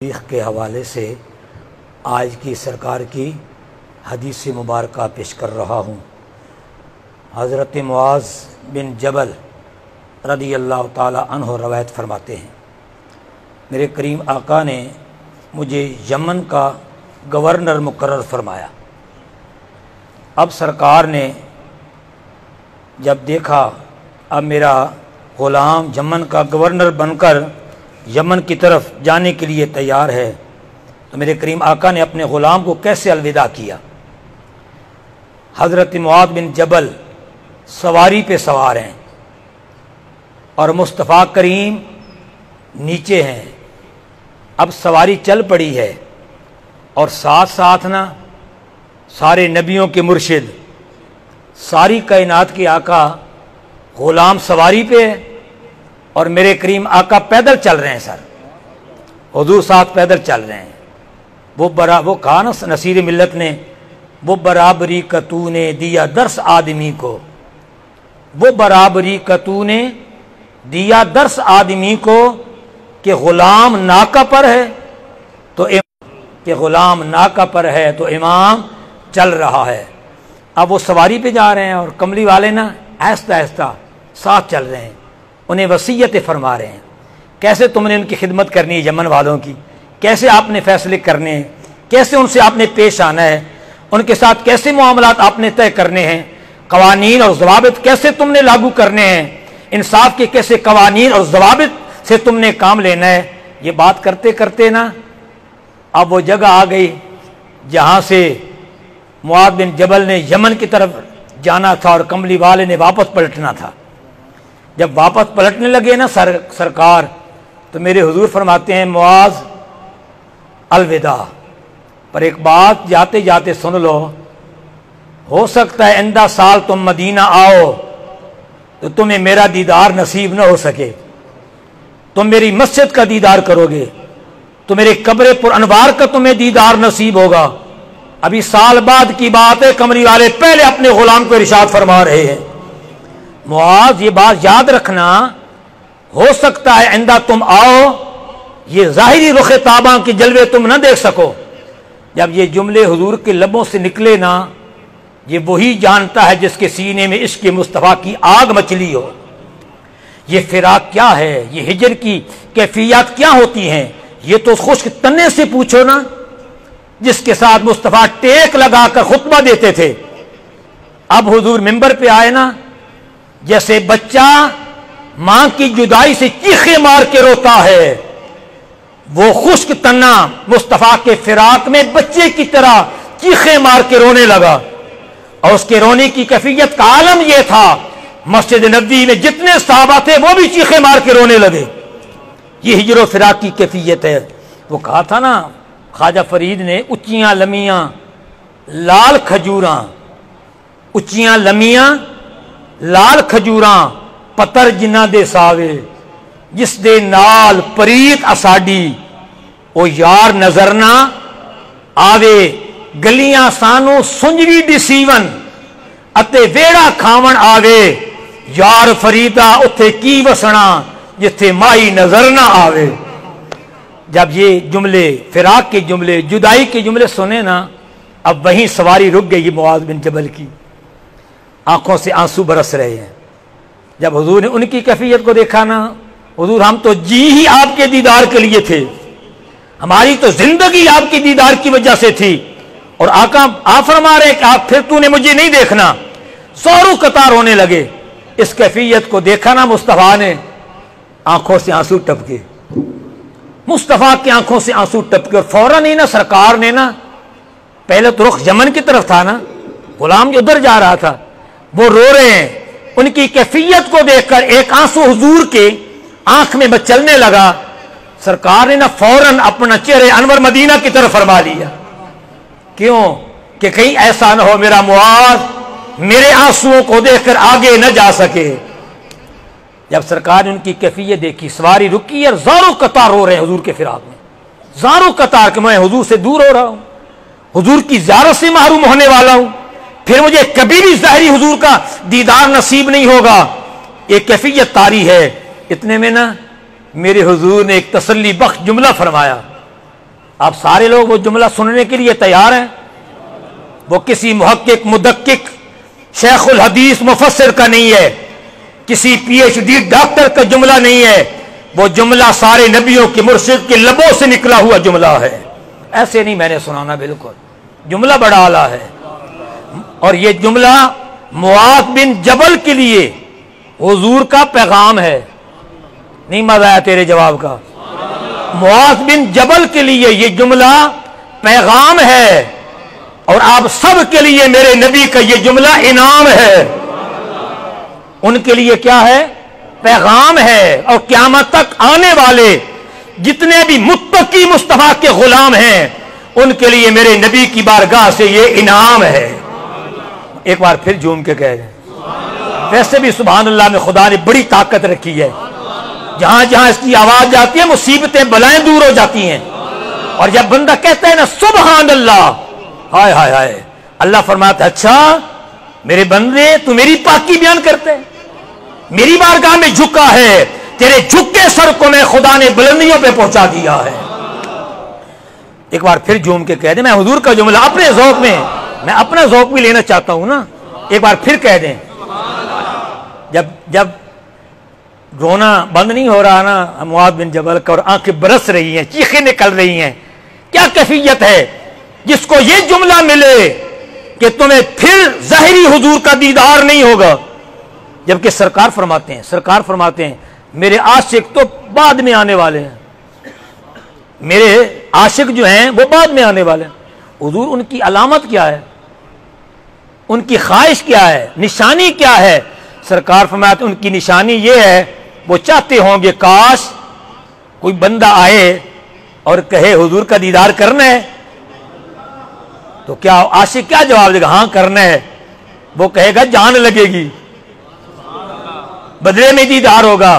तारीख़ के हवाले से आज की सरकार की हदीस मुबारक पेश कर रहा हूँ। हज़रत मुआज़ बिन जबल रदी अल्लाह ताला अन्हु रवायत फरमाते हैं, मेरे करीम आका ने मुझे यमन का गवर्नर मुकर्रर फरमाया। अब सरकार ने जब देखा अब मेरा ग़ुलाम यमन का गवर्नर बनकर यमन की तरफ जाने के लिए तैयार है, तो मेरे करीम आका ने अपने ग़ुलाम को कैसे अलविदा किया। हज़रत मुआज़ बिन जबल सवारी पे सवार हैं और मुस्तफ़ा करीम नीचे हैं। अब सवारी चल पड़ी है और साथ साथ ना सारे नबियों के मुर्शिद, सारी कायनात के आका, ग़ुलाम सवारी पे है और मेरे करीम आका पैदल चल रहे हैं। सर हुज़ूर साथ पैदल चल रहे हैं। वो कहा ना नसीर मिल्लत ने, वो बराबरी का तूने दिया दर्स आदमी को, वो बराबरी का तूने दिया दर्स आदमी को कि ग़ुलाम नाका पर है तो इमाम चल रहा है। अब वो सवारी पे जा रहे हैं और कमली वाले ना आहिस्ता आहिस्ता साथ चल रहे हैं, उन्हें वसीयतें फरमा रहे हैं कैसे तुमने उनकी खिदमत करनी है, यमन वालों की कैसे आपने फैसले करने हैं, कैसे उनसे आपने पेश आना है, उनके साथ कैसे मामलात आपने तय करने हैं, कवानीन और ज़वाबित कैसे तुमने लागू करने हैं, इंसाफ के कैसे कवानीन और ज़वाबित से तुमने काम लेना है। ये बात करते करते ना अब वो जगह आ गई जहाँ से मुआज़ बिन जबल ने यमन की तरफ जाना था और कमली वाले ने वापस पलटना था। जब वापस पलटने लगे ना सरकार, तो मेरे हुजूर फरमाते हैं, मुआज़ अलविदा, पर एक बात जाते जाते सुन लो, हो सकता है आइंदा साल तुम मदीना आओ तो तुम्हें मेरा दीदार नसीब न हो सके, तुम मेरी मस्जिद का दीदार करोगे तो मेरे कब्र पर अनवार का तुम्हें दीदार नसीब होगा। अभी साल बाद की बात है, कमरी वाले पहले अपने ग़ुलाम को इरशाद फरमा रहे हैं, मुआज़ ये बात याद रखना, हो सकता है आइंदा तुम आओ, ये ज़ाहिरी रुख ताबा के जलवे तुम न देख सको। जब ये जुमले हुजूर के लबों से निकले ना, ये वही जानता है जिसके सीने में इश्क़ मुस्तफ़ा की आग मचली हो। ये फिराक क्या है, ये हिजर की कैफियत क्या होती हैं, ये तो खुश्क तन्ने से पूछो ना, जिसके साथ मुस्तफ़ा टेक लगाकर खुतबा देते थे। अब हुजूर मिंबर पे आए ना, जैसे बच्चा मां की जुदाई से चीखे मार के रोता है, वो खुश्क तन्ना मुस्तफ़ा के फिराक में बच्चे की तरह चीखे मार के रोने लगा। और उसके रोने की कैफियत का आलम यह था, मस्जिद नबवी में जितने सहाबा थे वो भी चीखे मार के रोने लगे। ये हिजर फिराक की कैफियत है। वो कहा था ना ख्वाजा फरीद ने, उच्चियां लमियां लाल खजूरां, उच्चियां लमियां लाल खजूरां पत्थर जिन्ना दे सावे, जिस दे नाल परीत असाडी, ओ यार नजर ना आवे, गलियां सानू सुंजवी दिसीवन अते वेड़ा खावन आवे, यार फरीदा उथे की वसना जिथे माई नजर ना आवे। जब ये जुमले फिराक के जुमले, जुदाई के जुमले सुने ना, अब वहीं सवारी रुक गई मुआज़ बिन जबल की, आंखों से आंसू बरस रहे हैं। जब हुजूर ने उनकी कैफियत को देखा ना, हुजूर हम तो जी ही आपके दीदार के लिए थे, हमारी तो जिंदगी आपकी दीदार की वजह से थी, और आका आप फरमा रहे कि आप फिर तूने मुझे नहीं देखना। सौरों कतार होने लगे। इस कैफियत को देखा ना मुस्तफ़ा ने, आंखों से आंसू टपके, मुस्तफ़ा की आंखों से आंसू टपके, और फौरन ही ना सरकार ने ना, पहले तो रुख यमन की तरफ था ना, गुलाम जो उधर जा रहा था, वो रो रहे हैं। उनकी कैफियत को देखकर एक आंसू हुजूर के आंख में मचलने लगा। सरकार ने ना फौरन अपना चेहरे अनवर मदीना की तरफ फरमा लिया। क्यों? कि कहीं ऐसा ना हो मेरा मुआज़ मेरे आंसुओं को देखकर आगे न जा सके। जब सरकार ने उनकी कैफियत देखी, सवारी रुकी और ज़ारों कतार रो रहे हैं हुजूर के फिराक में, ज़ारों कतार कि मैं हुजूर से दूर हो रहा हूं, हुजूर की ज़ियारत से महरूम होने वाला हूं, फिर मुझे कभी भी ज़ाहिरी हुजूर का दीदार नसीब नहीं होगा। एक कैफियत तारी है। इतने में ना मेरे हुजूर ने एक तसल्ली बख्श जुमला फरमाया, आप सारे लोग वो जुमला सुनने के लिए तैयार हैं? वो किसी मुहक्किक मुदक्किक शेखुल हदीस मुफस्सिर का नहीं है, किसी PhD डॉक्टर का जुमला नहीं है। वो जुमला सारे नबियों के मुर्शिद के लबों से निकला हुआ जुमला है। ऐसे नहीं मैंने सुनाना, बिल्कुल जुमला बड़ा आला है। और ये जुमला मुआज बिन जबल के लिए हुजूर का पैगाम है। नहीं मजा आया तेरे जवाब का? मुआज बिन जबल के लिए ये जुमला पैगाम है, और आप सब के लिए मेरे नबी का ये जुमला इनाम है। उनके लिए क्या है? पैगाम है। और क़यामत तक आने वाले जितने भी मुत्तकी मुस्तफा के गुलाम हैं, उनके लिए मेरे नबी की बारगाह से ये इनाम है। एक बार फिर झूम के कह दें। वैसे भी सुभान अल्लाह में खुदा ने बड़ी ताकत रखी है। जहां जहां इसकी आवाज जाती है मुसीबतें बलाएं दूर हो जाती हैं। और जब बंदा कहता है ना सुभान अल्लाह, हाय हाय हाय, अल्लाह फरमाता है अच्छा मेरे बंदे तू मेरी पाकी बयान करते हैं, मेरी बारगाह में झुका है, तेरे झुके सर को मैं खुदा ने बुलंदियों पे पहुंचा दिया है। एक बार फिर झूम के कह दे। मैं हुजूर का जुमला अपने ज़ौक़ में, मैं अपना ज़ौक़ भी लेना चाहता हूं ना। एक बार फिर कह दें। जब रोना बंद नहीं हो रहा ना मुआज बिन जबल का, और आंखें बरस रही हैं, चीखें निकल रही हैं, क्या कैफियत है जिसको ये जुमला मिले कि तुम्हें फिर ज़ाहिरी हुजूर का दीदार नहीं होगा। जबकि सरकार फरमाते हैं मेरे आशिक तो बाद में आने वाले हैं, मेरे आशिक जो हैं वो बाद में आने वाले हैं। हुजूर उनकी अलामत क्या है, उनकी ख्वाहिश क्या है, निशानी क्या है? सरकार फरमाते उनकी निशानी ये है, वो चाहते होंगे काश कोई बंदा आए और कहे हुजूर का दीदार करना है, तो क्या आशिक क्या जवाब देगा? हाँ करना है। वो कहेगा जान लगेगी, बदले में दीदार होगा,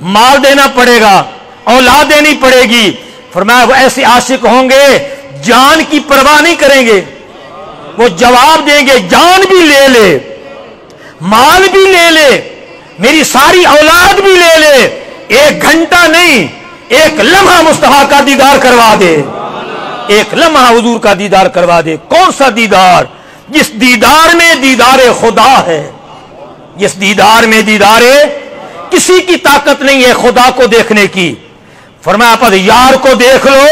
माल देना पड़ेगा, औलाद देनी पड़ेगी। फरमाया वो ऐसे आशिक होंगे जान की परवाह नहीं करेंगे। वो जवाब देंगे जान भी ले ले, माल भी ले ले, मेरी सारी औलाद भी ले ले, एक घंटा नहीं एक लम्हा मुस्तफा का दीदार करवा दे, एक लम्हा हुजूर का दीदार करवा दे। कौन सा दीदार? जिस दीदार में दीदारे खुदा है, जिस दीदार में दीदारे किसी की ताकत नहीं है खुदा को देखने की। फरमाया पर यार को देख लो,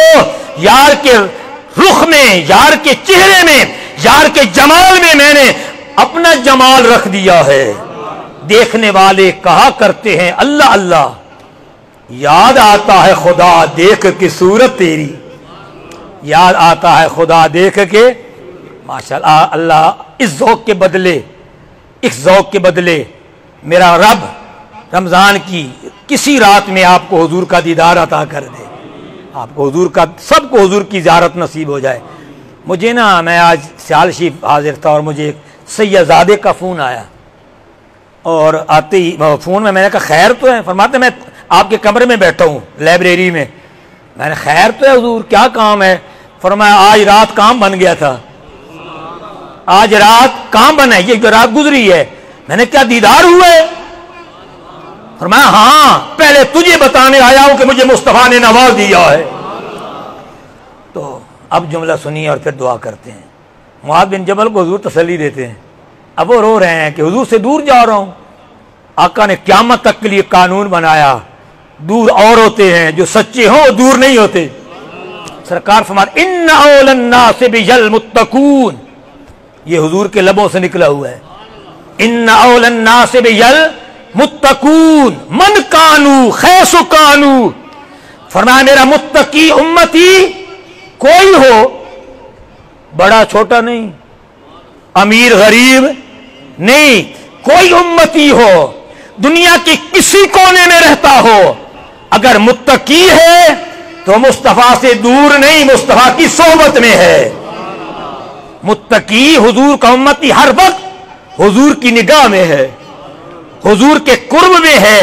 यार के रुख में, यार के चेहरे में, यार के जमाल में मैंने अपना जमाल रख दिया है। देखने वाले कहा करते हैं अल्लाह अल्लाह, याद आता है खुदा देख के सूरत तेरी, याद आता है खुदा देख के। माशाअल्लाह, अल्लाह इस ज़ौक़ के बदले, इस ज़ौक़ के बदले मेरा रब रमज़ान की किसी रात में आपको हुजूर का दीदार अता कर दे, आपको हुजूर का, सबको हुजूर की ज़ियारत नसीब हो जाए। मुझे ना, मैं आज सियाल शरीफ हाजिर था और मुझे सैयदजादे का फ़ोन आया, और आते ही फ़ोन में मैंने कहा खैर तो है? फरमाते मैं आपके कमरे में बैठा हूँ लाइब्रेरी में। मैंने खैर तो है हुजूर, क्या काम है? फरमाया आज रात काम बन गया था, आज रात काम बना है, ये जो रात गुजरी है। मैंने क्या दीदार हुआ है? फरमाया हाँ, पहले तुझे बताने आया हूं कि मुझे मुस्तफा ने नवाज दिया है। तो अब जुमला सुनिए और फिर दुआ करते हैं। मुआज बिन जबल को हुजूर तसल्ली देते हैं। अब वो रो रहे हैं कि हुजूर से दूर जा रहा हूं। आका ने क़यामत तक के लिए कानून बनाया, दूर और होते हैं जो सच्चे हों, दूर नहीं होते। सरकार फरमाते इन्ना औलन नास बिल मुत्तकून, ये हुजूर के लबों से निकला हुआ है। इन्ना औलन नास बिल मुत्तकून मन कानू खैसु कानू। फरमाया मेरा मुत्तकी उम्मती कोई हो, बड़ा छोटा नहीं, अमीर गरीब नहीं, कोई उम्मती हो, दुनिया के किसी कोने में रहता हो, अगर मुत्तकी है तो मुस्तफा से दूर नहीं, मुस्तफा की सोहबत में है। मुत्तकी हुजूर का उम्मती हर वक्त हुजूर की निगाह में है, हुजूर के कुर्ब में है,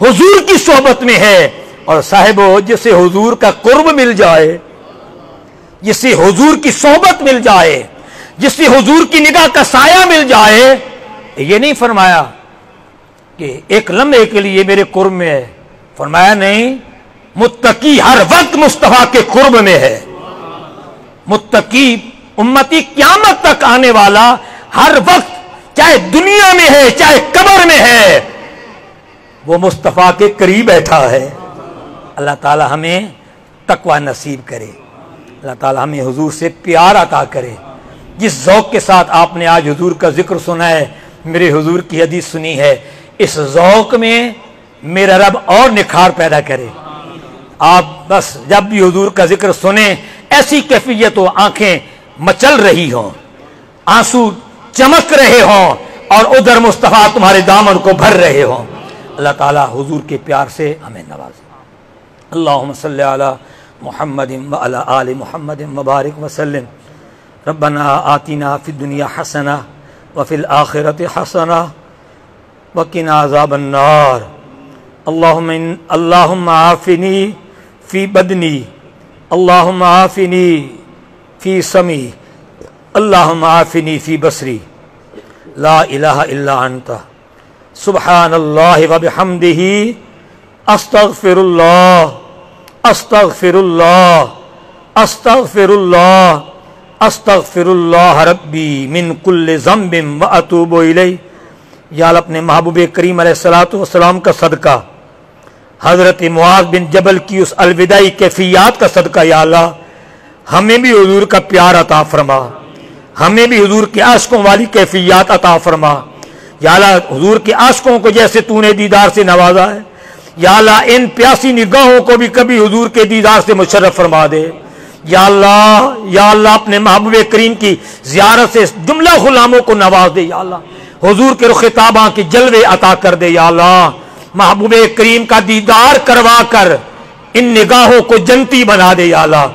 हुजूर की सोहबत में है। और साहिबो, जिसे हुजूर का कुर्ब मिल जाए, जिसे हुजूर की सोहबत मिल जाए, जिसे हुजूर की निगाह का साया मिल जाए, ये नहीं फरमाया कि एक लम्हे के लिए मेरे कुर्ब में है। फरमाया नहीं, मुत्तकी हर वक्त मुस्तफा के कुर्ब में है। मुत्तकी उम्मती क़यामत तक आने वाला, हर वक्त चाहे दुनिया में है चाहे कब्र में है, वो मुस्तफ़ा के करीब बैठा है। अल्लाह ताला हमें तकवा नसीब करे, अल्लाह ताला हमें हुजूर से प्यार अता करे। जिस ज़ौक़ के साथ आपने आज हुजूर का जिक्र सुना है, मेरे हुजूर की हदीस सुनी है, इस ज़ौक़ में मेरा रब और निखार पैदा करे। आप बस जब भी हुजूर का जिक्र सुने, ऐसी कैफियत हो, आंखें मचल रही हों, आंसू चमक रहे हों, और उधर मुस्तफ़ा तुम्हारे दामन को भर रहे हों। अल्लाह ताला हुजूर के प्यार से हमें नवाजे। अल्लाहुम्मा सल्ली अला मुहम्मदिन व अला आलि मुहम्मदिन व बारिक व सल्लिम। रब्बना आतिना फिद दुनिया हसना व फिल आखिरति हसना व किना अज़ाबन नार। अल्लाहुम्मा आफ़िनी फ़ी बदनी, अल्लाहुम्मा आफ़िनी फ़ी समी, अल्लाहुम्मा आफ़िनी फ़ी बसरी, ला इलाहा इल्ला अंता, सुब्हानल्लाहि व बिहम्दिही, अस्तग़फिरुल्लाह अस्तग़फिरुल्लाह अस्तग़फिरुल्लाह अस्तग़फिरुल्लाह रब्बी मिन कुल्लि ज़ंबिन व अतूबु इलैहि। या अल्लाह अपने महबूब करीम अलैहिस्सलातु वस्सलाम का सदका, हज़रत मुआज़ बिन जबल की उस अलविदाई कैफियत का सदका, या अल्लाह हमें भी हुजूर का प्यार अता फरमा, हमें भी हुजूर के आशिकों वाली कैफियत अता फरमा। या अल्लाह हुजूर के आशिकों को जैसे तूने दीदार से नवाजा है, या अल्लाह इन प्यासी निगाहों को भी कभी हुजूर के दीदार से मुशर्रफ फरमा दे। या अल्लाह अपने महबूब करीम की ज़ियारत से जुमला गुलामों को नवाज दे। या अल्लाह हुजूर के रुख ताबा के जलवे अता कर दे। या अल्लाह महबूब करीम का दीदार करवा कर इन निगाहों को जन्नती बना दे। या अल्लाह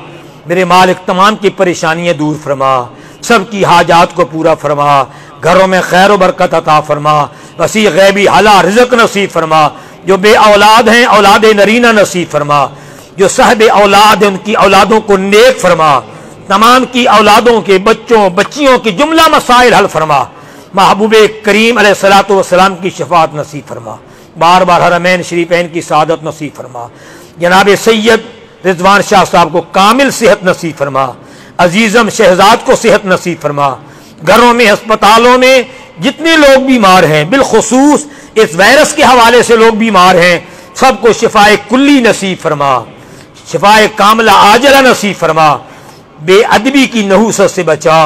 मेरे मालिक तमाम की परेशानियां दूर फरमा, सबकी हाजात को पूरा फरमा, घरों में खैर व बरकत अता फरमा, वसी गैबी हला रिज़्क़ नसीब फरमा। जो बे औलाद हैं औलाद नरीना नसीब फरमा, जो साहिब औलाद हैं उनकी औलादों को नेक फरमा, तमाम की औलादों के बच्चों बच्चियों की जुमला मसाइल हल फरमा। महबूब करीम अलैहिस्सलातु वस्सलाम की शफाअत नसीब फरमा, बार बार हरमैन शरीफैन की सादत नसीब फरमा। जनाब सैयद रिजवान शाह साहब को कामिल सेहत नसीब फरमा, अजीज़म शहजाद को सेहत नसीब फरमा। घरों में अस्पतालों में जितने लोग बीमार हैं, बिलखुसूस इस वायरस के हवाले से लोग बीमार हैं, सबको शिफाए कुल्ली नसीब फरमा, शिफाए कामला आजला नसीब फरमा। बेअदबी की नहूसत से बचा,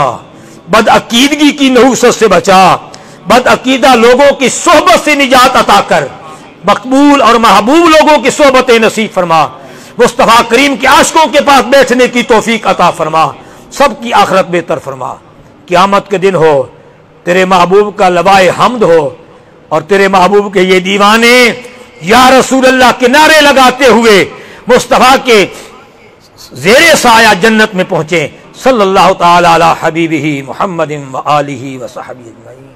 बदअकीदगी की नहूसत से बचा, बदअकीदा लोगों की सोहबत से निजात अता कर, मकबूल और महबूब लोगों की सोहबतें नसीब फरमा। मुस्तफ़ा करीम के आशिकों के पास बैठने की तौफीक अता फरमा, सबकी आखिरत बेहतर फरमा। क़यामत के दिन हो, तेरे महबूब का लवाए हम्द हो और तेरे महबूब के ये दीवाने या रसूल अल्लाह के नारे लगाते हुए मुस्तफ़ा के ज़ेरे साया जन्नत में पहुंचे। सल्लल्लाहु तआला अला हबीबिही मुहम्मदिन व आलिही व सहबी अजमईन।